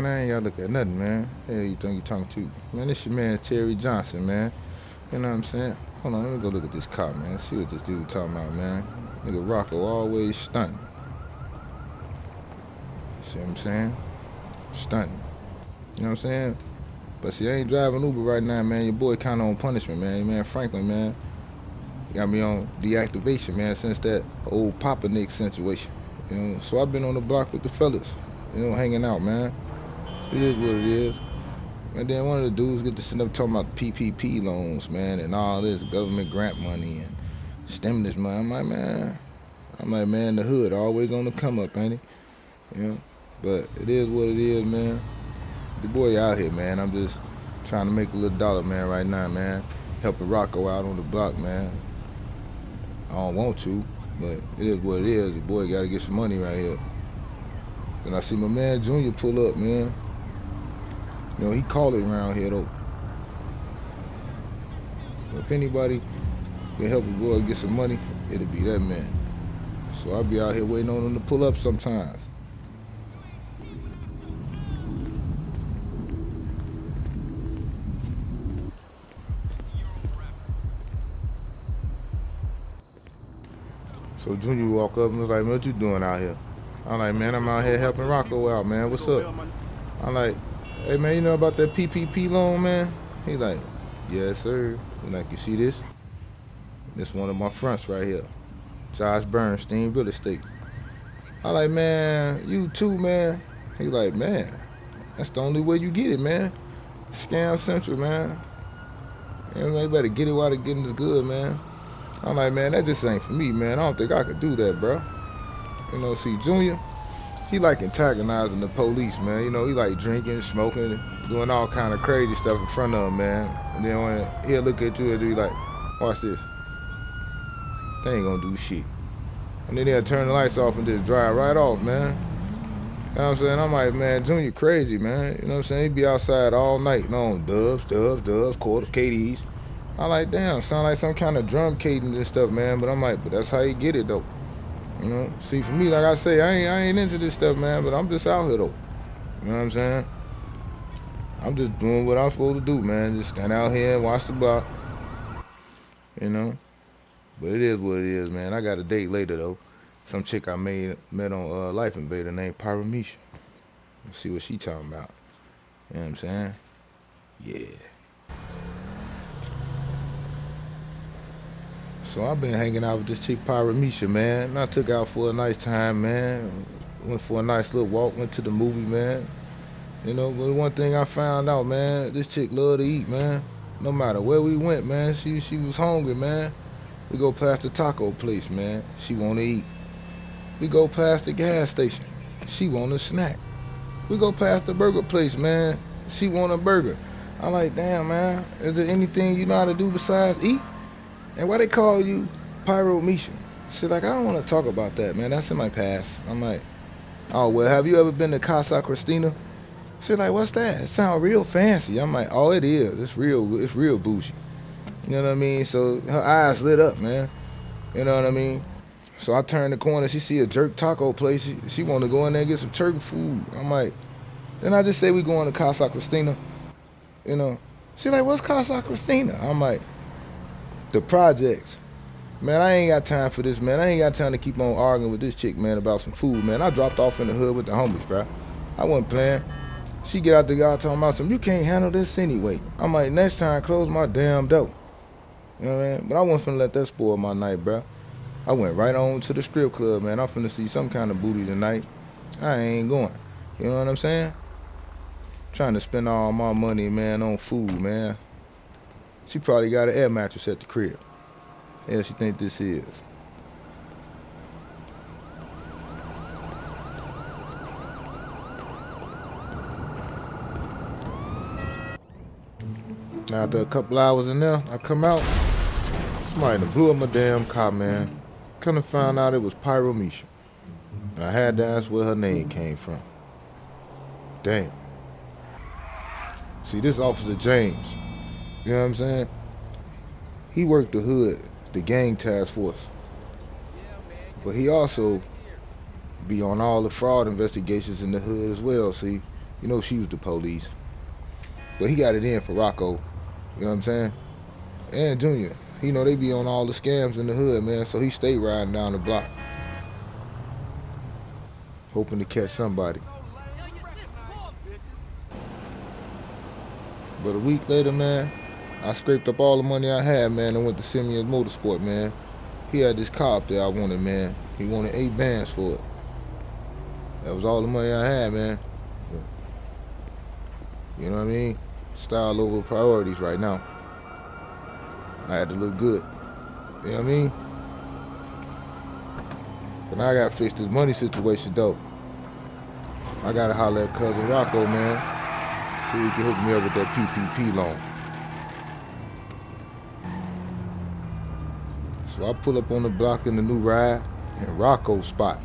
Man, I ain't gotta look at nothing, man. Hell you think you talking to? Man, this your man Terry Johnson, man. You know what I'm saying? Hold on, let me go look at this car, man. See what this dude talking about, man. Nigga Rocco always stunting. See what I'm saying? Stunting. You know what I'm saying? But see, I ain't driving Uber right now, man. Your boy kinda on punishment, man. Man, Franklin, man. Got me on deactivation, man, since that old Papa Nick situation. You know, so I've been on the block with the fellas, you know, hanging out, man. It is what it is. And then one of the dudes get to sit up talking about PPP loans, man, and all this government grant money and stimulus money. I'm like, man, the hood always on the come up, ain't it? You know, but it is what it is, man. The boy out here, man. I'm just trying to make a little dollar, man, right now, man. Helping Rocco out on the block, man. I don't want to, but it is what it is. The boy got to get some money right here. And I see my man Junior pull up, man. You know, he called it around here, though. But if anybody can help a boy get some money, it'll be that man. So I'll be out here waiting on him to pull up sometimes. So Junior walk up and was like, man, what you doing out here? I'm like, man, I'm out here helping Rocco out, man. What's up? I'm like, hey, man, you know about that PPP loan, man? He like, yes, sir. He like, you see this? This one of my fronts right here. Josh Bernstein Real Estate. I like, man, you too, man. He like, man, that's the only way you get it, man. Scam Central, man. You better get it while the getting is good, man. I'm like, man, that just ain't for me, man. I don't think I could do that, bro. You know, see, Junior, he like antagonizing the police, man. You know, he like drinking, smoking, doing all kind of crazy stuff in front of him, man. And then when he'll look at you and be like, watch this. They ain't gonna do shit. And then they'll turn the lights off and just drive right off, man. You know what I'm saying? I'm like, man, Junior crazy, man. You know what I'm saying? He be outside all night long, dubs, quarters, KDs. I like, damn, sound like some kind of drum cadence and stuff, man. But I'm like, but that's how you get it, though. You know? See, for me, like I say, I ain't into this stuff, man. But I'm just out here, though. You know what I'm saying? I'm just doing what I'm supposed to do, man. Just stand out here and watch the block. You know? But it is what it is, man. I got a date later, though. Some chick I met on Life Invader named Paramisha. Let's see what she talking about. You know what I'm saying? Yeah. So I've been hanging out with this chick Paramisha, man. And I took out for a nice time, man. Went for a nice little walk, went to the movie, man. You know, but one thing I found out, man, this chick love to eat, man. No matter where we went, man, she was hungry, man. We go past the taco place, man. She wanna eat. We go past the gas station. She want a snack. We go past the burger place, man. She want a burger. I'm like, damn, man. Is there anything you know how to do besides eat? And why they call you Pyro Misha? She's like, I don't want to talk about that, man. That's in my past. I'm like, oh, well, have you ever been to Casa Cristina? She's like, what's that? It sounds real fancy. I'm like, oh, it is. It's real bougie. You know what I mean? So her eyes lit up, man. You know what I mean? So I turn the corner. She see a jerk taco place. She want to go in there and get some turkey food. I'm like, then I just say we going to Casa Cristina. You know? She's like, what's Casa Cristina? I'm like, the projects. Man, I ain't got time for this, man. I ain't got time to keep on arguing with this chick, man, about some food, man. I dropped off in the hood with the homies, bro. I wasn't playing. She get out the yard talking about some, you can't handle this anyway. I'm like, next time, close my damn door. You know what I mean? But I wasn't finna let that spoil my night, bro. I went right on to the strip club, man. I'm finna see some kind of booty tonight. I ain't going. You know what I'm saying? Trying to spend all my money, man, on food, man. She probably got an air mattress at the crib. Hell, she think this is. Now, after a couple hours in there, I come out. Somebody done blew up my damn car, man. Couldn't find out it was Pyro Misha. And I had to ask where her name came from. Damn. See, this Officer James, you know what I'm saying? He worked the hood, the gang task force. But he also be on all the fraud investigations in the hood as well, see? You know she was the police. But he got it in for Rocco. You know what I'm saying? And Junior. You know they be on all the scams in the hood, man. So he stayed riding down the block, hoping to catch somebody. But a week later, man, I scraped up all the money I had, man, and went to Simeon's Motorsport, man. He had this car up there I wanted, man. He wanted 8 bands for it. That was all the money I had, man. You know what I mean? Style over priorities right now. I had to look good. You know what I mean? But now I gotta fix this money situation, though. I gotta holler at cousin Rocco, man. See if he can hook me up with that PPP loan. So I pull up on the block in the new ride in Rocco's spot.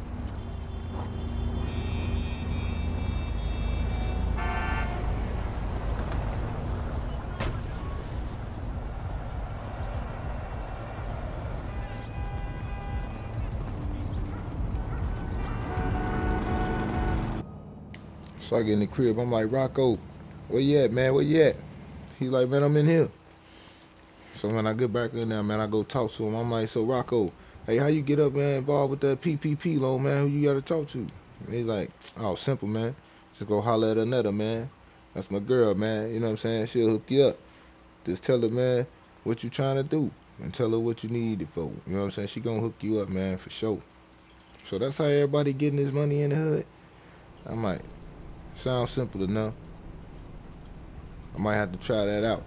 So I get in the crib, I'm like, Rocco, where you at, man? Where you at? He's like, man, I'm in here. So when I get back in there, man, I go talk to him. I'm like, so Rocco, hey, how you get up, man, involved with that PPP loan, man? Who you gotta talk to? And he's like, oh, simple, man. Just go holler at Anetta, man. That's my girl, man. You know what I'm saying? She'll hook you up. Just tell her, man, what you trying to do. And tell her what you need it for. You know what I'm saying? She gonna hook you up, man, for sure. So that's how everybody getting this money in the hood. I'm like, sounds simple enough. I might have to try that out.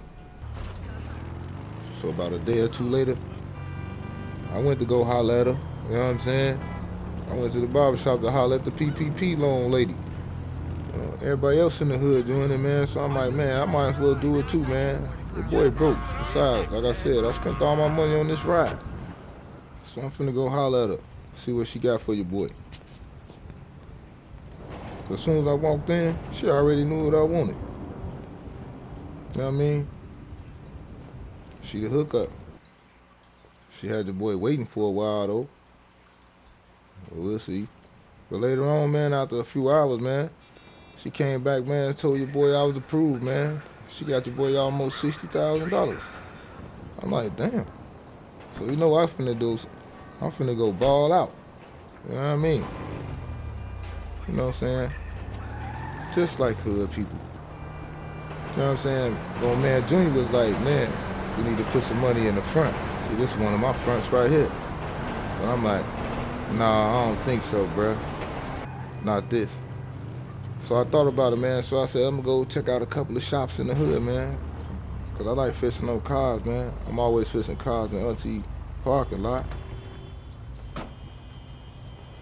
So about a day or two later, I went to go holler at her. You know what I'm saying? I went to the barbershop to holler at the PPP loan lady. Everybody else in the hood doing it, man. So I'm like, man, I might as well do it too, man. Your boy broke. Besides, like I said, I spent all my money on this ride. So I'm finna go holler at her. See what she got for your boy. As soon as I walked in, she already knew what I wanted. You know what I mean? She the hookup. She had the boy waiting for a while though. We'll see. But later on, man, after a few hours, man, she came back, man, and told your boy I was approved, man. She got your boy almost $60,000. I'm like, damn. So you know what I'm finna do? I'm finna go ball out. You know what I mean? You know what I'm saying? Just like hood people. You know what I'm saying? Well, man, Junior was like, man, we need to put some money in the front. See, this is one of my fronts right here. But I'm like, nah, I don't think so, bruh. Not this. So I thought about it, man. So I said, I'm gonna go check out a couple of shops in the hood, man. Cause I like fixing on cars, man. I'm always fixing cars in Auntie parking lot.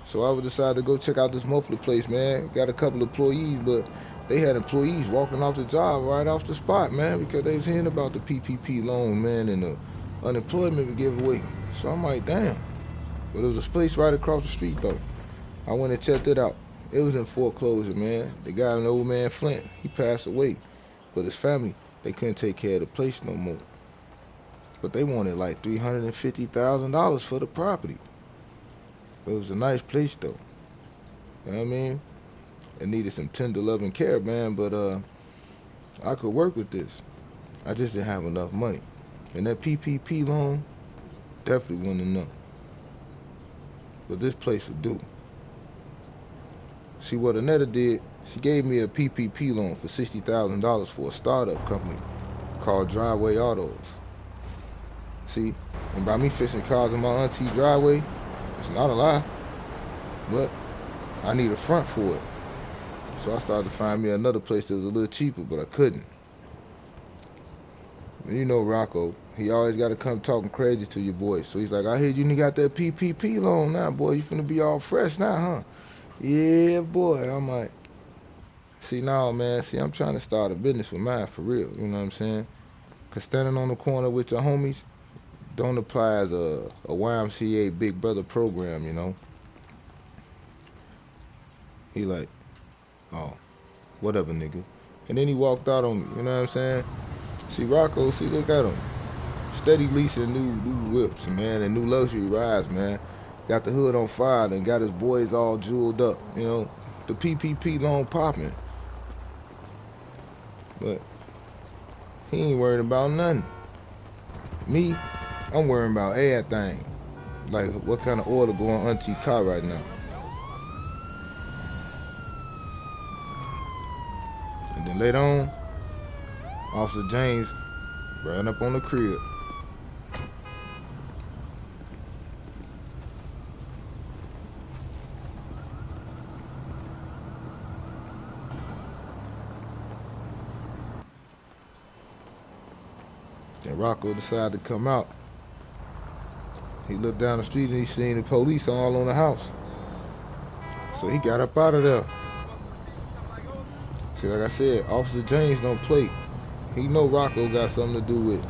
So I would decide to go check out this muffler place, man. Got a couple of employees, but they had employees walking off the job right off the spot, man, because they was hearing about the PPP loan, man, and the unemployment we give away. So I'm like, damn. But there was a place right across the street, though. I went and checked it out. It was in foreclosure, man. The guy, an old man Flint, he passed away. But his family, they couldn't take care of the place no more. But they wanted like $350,000 for the property. It was a nice place, though. You know what I mean? It needed some tender loving care, man, but I could work with this. I just didn't have enough money. And that PPP loan definitely wasn't enough. But this place would do. See, what Anetta did, she gave me a PPP loan for $60,000 for a startup company called Driveway Autos. See, and by me fixing cars in my auntie driveway, it's not a lie, but I need a front for it. So I started to find me another place that was a little cheaper, but I couldn't. And you know Rocco, he always got to come talking crazy to your boy. So he's like, I heard you got that PPP loan now, boy. You finna be all fresh now, huh? Yeah, boy. I'm like, see, now, man, I'm trying to start a business with mine for real. You know what I'm saying? Because standing on the corner with your homies don't apply as a YMCA Big Brother program, you know? He like, oh, whatever, nigga. And then he walked out on me, you know what I'm saying? See, Rocco, see, look at him. Steady leasing new whips, man, and new luxury rides, man. Got the hood on fire and got his boys all jeweled up, you know. The PPP loan popping. But he ain't worried about nothing. Me, I'm worrying about everything. Like what kind of oil to go on Auntie's car right now. And then later on, Officer James ran up on the crib. Then Rocco decided to come out. He looked down the street and he seen the police all on the house. So he got up out of there. See, like I said, Officer James don't play. He know Rocco got something to do with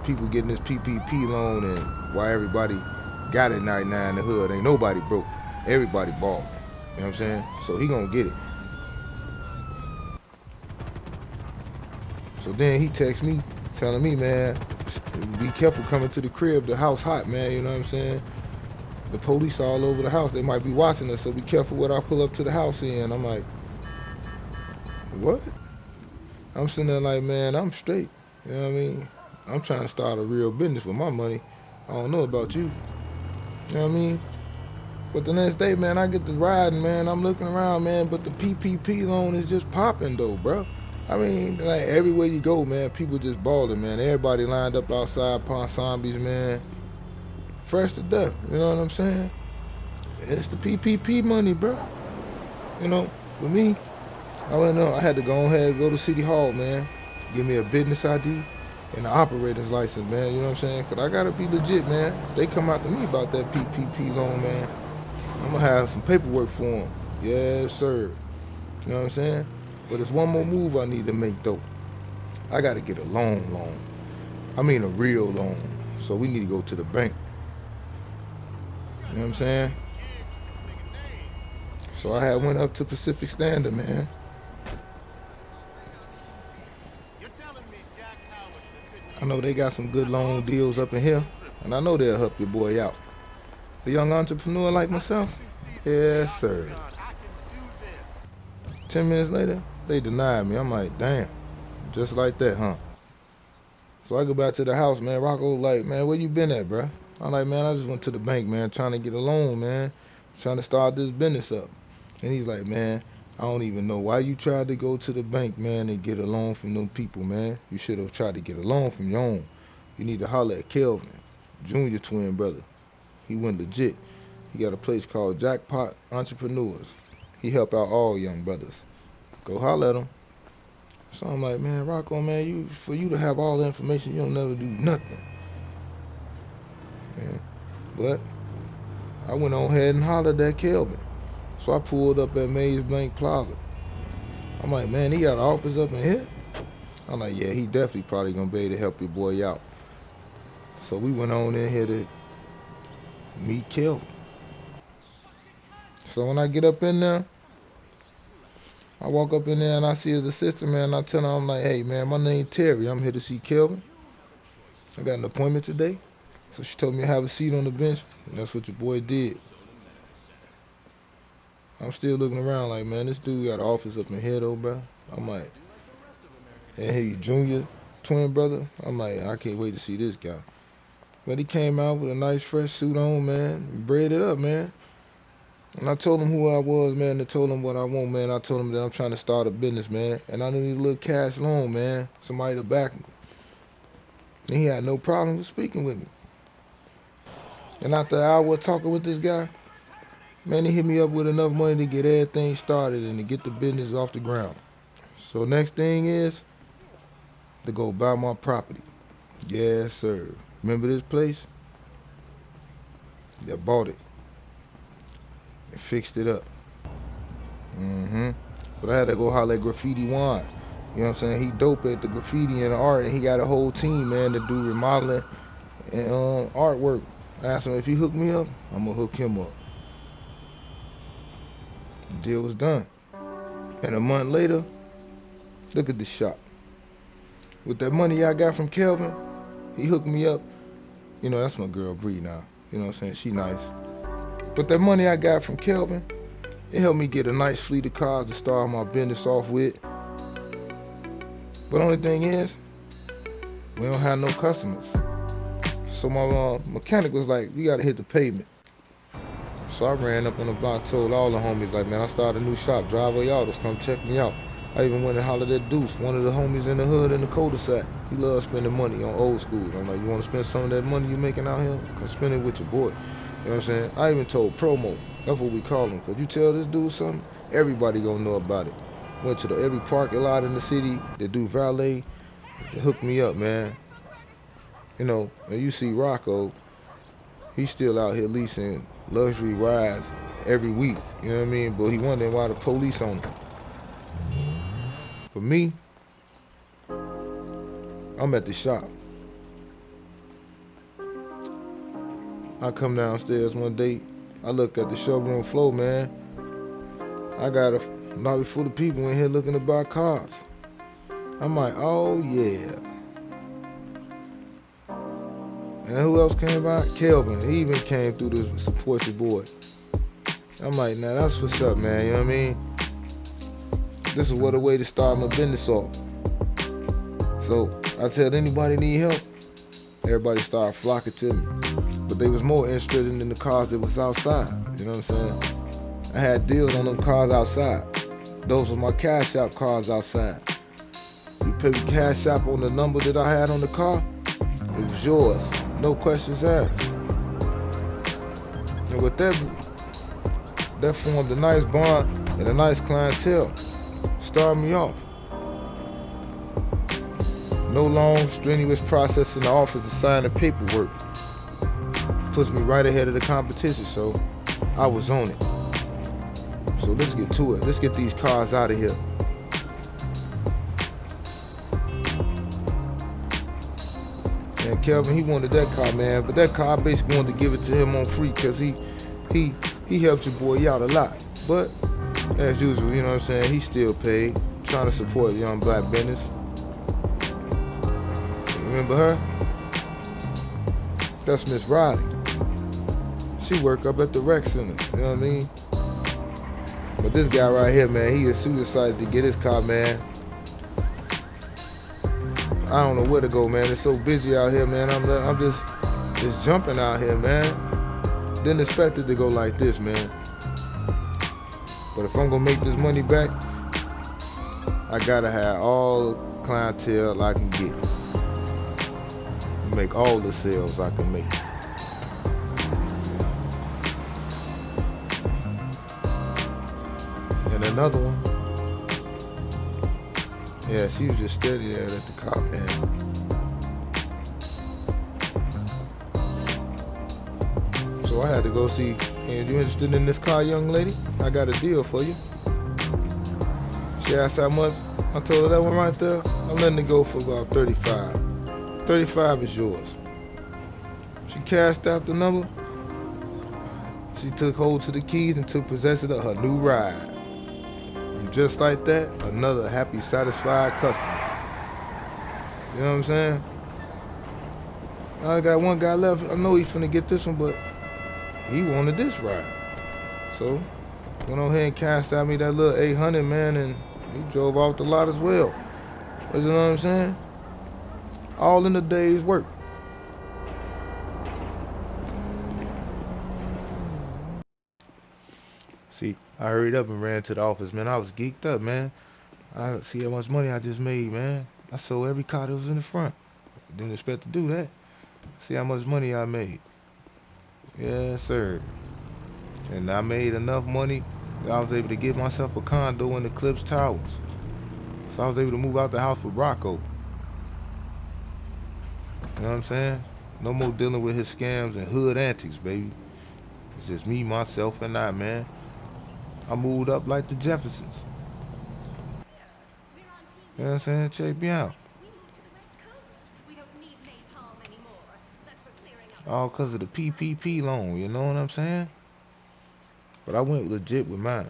people getting this PPP loan and why everybody got it right now in the hood. Ain't nobody broke. Everybody balled. You know what I'm saying? So he gonna get it. So then he texts me, telling me, man, be careful coming to the crib. The house hot, man. You know what I'm saying? The police all over the house. They might be watching us, so be careful what I pull up to the house in. I'm like, what? I'm sitting there like, man, I'm straight. You know what I mean? I'm trying to start a real business with my money. I don't know about you. You know what I mean? But the next day, man, I get to riding, man. I'm looking around, man, but the PPP loan is just popping, though, bro. I mean, like, everywhere you go, man, people just balling, man. Everybody lined up outside Ponsonby's, man. Fresh to death, you know what I'm saying? It's the PPP money, bro. You know, with me, I had to go ahead and go to City Hall, man. Give me a business ID and an operator's license, man. You know what I'm saying? Because I got to be legit, man. If they come out to me about that PPP loan, man, I'm going to have some paperwork for them. Yes, sir. You know what I'm saying? But there's one more move I need to make, though. I got to get a loan. I mean a real loan. So we need to go to the bank. You know what I'm saying? So I had went up to Pacific Standard, man. I know they got some good loan deals up in here, and I know they'll help your boy out. A young entrepreneur like myself? Yes, sir. 10 minutes later, they denied me. I'm like, damn, just like that, huh? So I go back to the house, man. Rocco like, man, where you been at, bruh? I'm like, man, I just went to the bank, man, trying to get a loan, man. Trying to start this business up. And he's like, man, I don't even know why you tried to go to the bank, man, and get a loan from them people, man. You should have tried to get a loan from your own. You need to holler at Kelvin, junior twin brother. He went legit. He got a place called Jackpot Entrepreneurs. He help out all young brothers. Go holler at him. So I'm like, man, Rocco, man, for you to have all the information, you don't never do nothing. Man. But I went on ahead and hollered at Kelvin. So I pulled up at Maze Blank Plaza. I'm like, man, he got an office up in here? I'm like, yeah, he definitely probably gonna be able to help your boy out. So we went on in here to meet Kelvin. So when I get up in there, I walk up in there and I see his assistant, man, and I tell him, I'm like, hey, man, my name's Terry. I'm here to see Kelvin. I got an appointment today. So she told me to have a seat on the bench, and that's what your boy did. I'm still looking around like, man, this dude got an office up in here, though, bro. I'm like, and he junior twin brother. I'm like, I can't wait to see this guy. But he came out with a nice fresh suit on, man, and braided up, man. And I told him who I was, man, and told him what I want, man. I told him that I'm trying to start a business, man, and I need a little cash loan, man, somebody to back me. And he had no problem with speaking with me. And after an hour of talking with this guy, man, he hit me up with enough money to get everything started and to get the business off the ground. So next thing is to go buy my property. Yes, sir. Remember this place? They bought it and fixed it up. But I had to go holler at Graffiti Wine. You know what I'm saying? He dope at the graffiti and the art, and he got a whole team, man, to do remodeling and artwork. I asked him if he hooked me up, I'm gonna hook him up. The deal was done. And a month later, look at this shop. With that money I got from Kelvin, he hooked me up. You know, that's my girl Bree now. You know what I'm saying? She nice. But that money I got from Kelvin, it helped me get a nice fleet of cars to start my business off with. But only thing is, we don't have no customers. So my mechanic was like, you gotta hit the pavement. So I ran up on the block, told all the homies, like, man, I started a new shop, Driveway Autos, come check me out. I even went and hollered at Deuce, one of the homies in the hood in the cul-de-sac. He loves spending money on old school. I'm like, you want to spend some of that money you making out here? Come spend it with your boy. You know what I'm saying? I even told Promo, that's what we call him. Cause you tell this dude something, everybody gonna know about it. Went to every parking lot in the city that do valet, they hooked me up, man. You know, and you see Rocco, he's still out here leasing luxury rides every week. You know what I mean? But he wondering why the police on him. For me, I'm at the shop. I come downstairs one day, I look at the showroom floor, man. I got a lobby full of people in here looking to buy cars. I'm like, oh yeah. And who else came by? Kelvin. He even came through to support your boy. I'm like, nah, that's what's up, man. You know what I mean? This is what a way to start my business off. So I tell anybody need help, everybody started flocking to me. But they was more interested in the cars that was outside. You know what I'm saying? I had deals on them cars outside. Those were my Cash App cars outside. You pay me Cash App on the number that I had on the car, it was yours. No questions asked. And with that formed a nice bond and a nice clientele. Started me off. No long, strenuous process in the office to sign the paperwork. Puts me right ahead of the competition, so I was on it. So let's get to it. Let's get these cars out of here. And Kelvin, he wanted that car, man, but that car I basically wanted to give it to him on free because he helped your boy out a lot. But as usual, you know what I'm saying, he still paid, trying to support young black business. Remember her? That's Miss Riley. She work up at the rec center, you know what I mean? But this guy right here, man, he is super excited to get his car, man. I don't know where to go, man. It's so busy out here, man. I'm just jumping out here, man. Didn't expect it to go like this, man. But if I'm gonna make this money back, I gotta have all the clientele I can get. Make all the sales I can make. And another one. Yeah, she was just steady there at the car, man. So I had to go see, hey, you interested in this car, young lady? I got a deal for you. She asked how much. I told her that one right there, I'm letting it go for about 35. 35 is yours. She cashed out the number. She took hold to the keys and took possession of her new ride. And just like that, another happy, satisfied customer. You know what I'm saying? I got one guy left. I know he's finna get this one, but he wanted this ride. So, went on ahead and cashed out me that little 800, man, and he drove off the lot as well. But you know what I'm saying? All in a day's work. See, I hurried up and ran to the office, man. I was geeked up, man. I see how much money I just made, man. I sold every car that was in the front. Didn't expect to do that. See how much money I made. Yes, sir. And I made enough money that I was able to get myself a condo in the Clips Towers. So I was able to move out the house with Rocco. You know what I'm saying? No more dealing with his scams and hood antics, baby. It's just me, myself, and I, man. I moved up like the Jeffersons. You know what I'm saying? Check me out. All because of the PPP loan, you know what I'm saying? But I went legit with mine.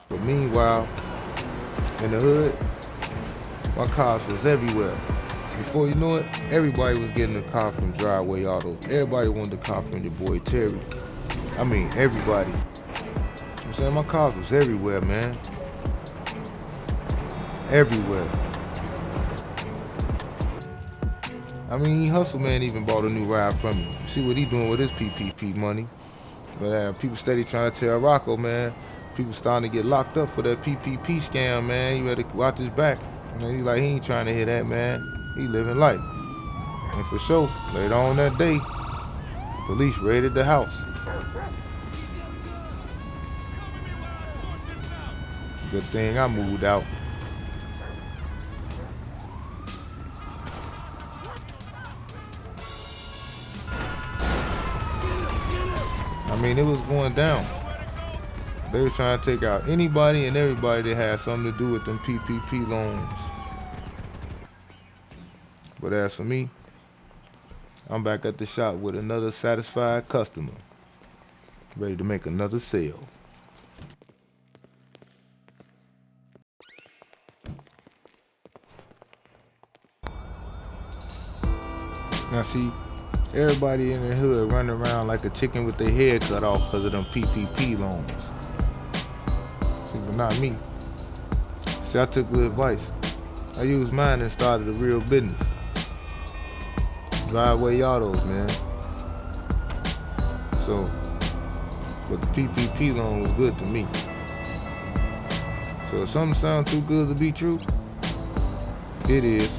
But meanwhile, in the hood, my cars was everywhere. Before you knew it, everybody was getting a car from Driveway Autos. Everybody wanted a car from your boy Terry. I mean, everybody. saying? My cars was everywhere, man. Everywhere. I mean, Hustle Man even bought a new ride from me. See what he doing with his PPP money. But people steady trying to tell Rocco, man. People starting to get locked up for that PPP scam, man. You better watch his back. And he like, he ain't trying to hear that, man. He living life. And for sure, later on that day, police raided the house. Good thing I moved out. I mean, it was going down. They were trying to take out anybody and everybody that had something to do with them PPP loans. But as for me, I'm back at the shop with another satisfied customer, ready to make another sale. Now see, everybody in the hood running around like a chicken with their head cut off because of them PPP loans. See, but not me. See, I took good advice. I used mine and started a real business. Driveway autos, man. So, but the PPP loan was good to me. So if something sounds too good to be true, it is.